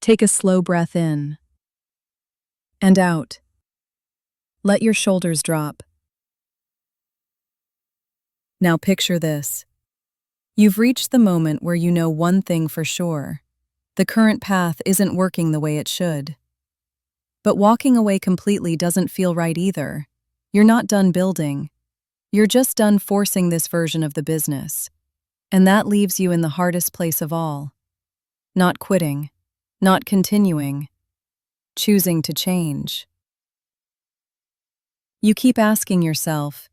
Take a slow breath in and out. Let your shoulders drop. Now picture this. You've reached the moment where you know one thing for sure. The current path isn't working the way it should. But walking away completely doesn't feel right either. You're not done building. You're just done forcing this version of the business. And that leaves you in the hardest place of all. Not quitting. Not continuing. Choosing to change. You keep asking yourself,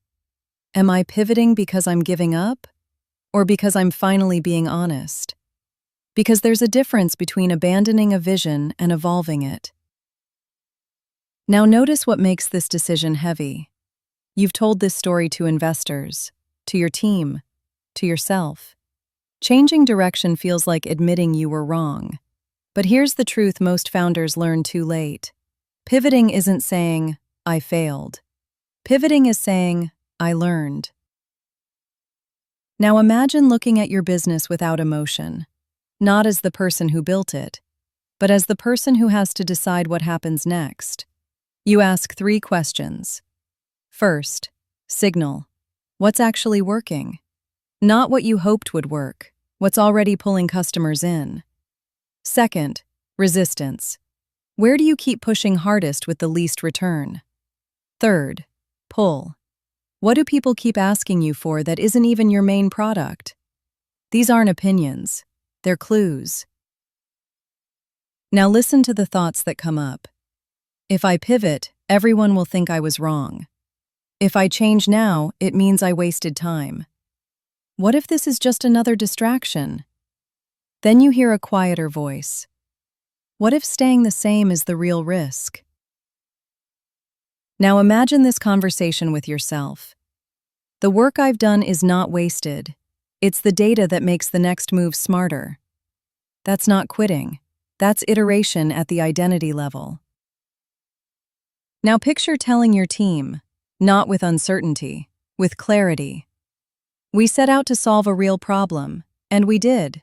am I pivoting because I'm giving up? Or because I'm finally being honest? Because there's a difference between abandoning a vision and evolving it. Now notice what makes this decision heavy. You've told this story to investors, to your team, to yourself. Changing direction feels like admitting you were wrong. But here's the truth most founders learn too late. Pivoting isn't saying, I failed. Pivoting is saying, I learned. Now imagine looking at your business without emotion, not as the person who built it, but as the person who has to decide what happens next. You ask 3 questions. First, signal. What's actually working? Not what you hoped would work, what's already pulling customers in. Second, resistance. Where do you keep pushing hardest with the least return? Third, pull. What do people keep asking you for that isn't even your main product? These aren't opinions, they're clues. Now listen to the thoughts that come up. If I pivot, everyone will think I was wrong. If I change now, it means I wasted time. What if this is just another distraction? Then you hear a quieter voice. What if staying the same is the real risk? Now imagine this conversation with yourself. The work I've done is not wasted. It's the data that makes the next move smarter. That's not quitting. That's iteration at the identity level. Now picture telling your team, not with uncertainty, with clarity. We set out to solve a real problem, and we did.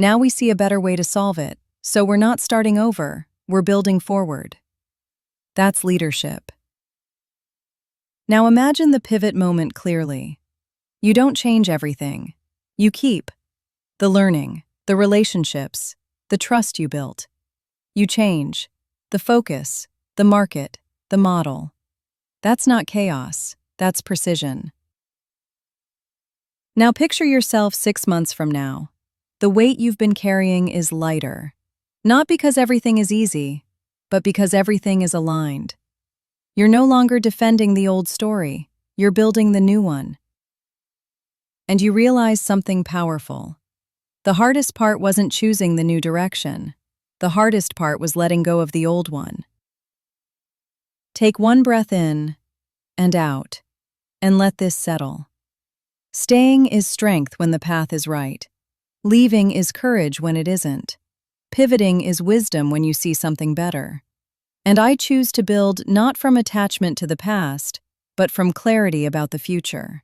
Now we see a better way to solve it, so we're not starting over, we're building forward. That's leadership. Now imagine the pivot moment clearly. You don't change everything. You keep the learning, the relationships, the trust you built. You change the focus, the market, the model. That's not chaos, that's precision. Now picture yourself 6 months from now. The weight you've been carrying is lighter. Not because everything is easy, but because everything is aligned. You're no longer defending the old story, you're building the new one. And you realize something powerful. The hardest part wasn't choosing the new direction. The hardest part was letting go of the old one. Take one breath in and out, and let this settle. Staying is strength when the path is right. Leaving is courage when it isn't. Pivoting is wisdom when you see something better. And I choose to build not from attachment to the past, but from clarity about the future.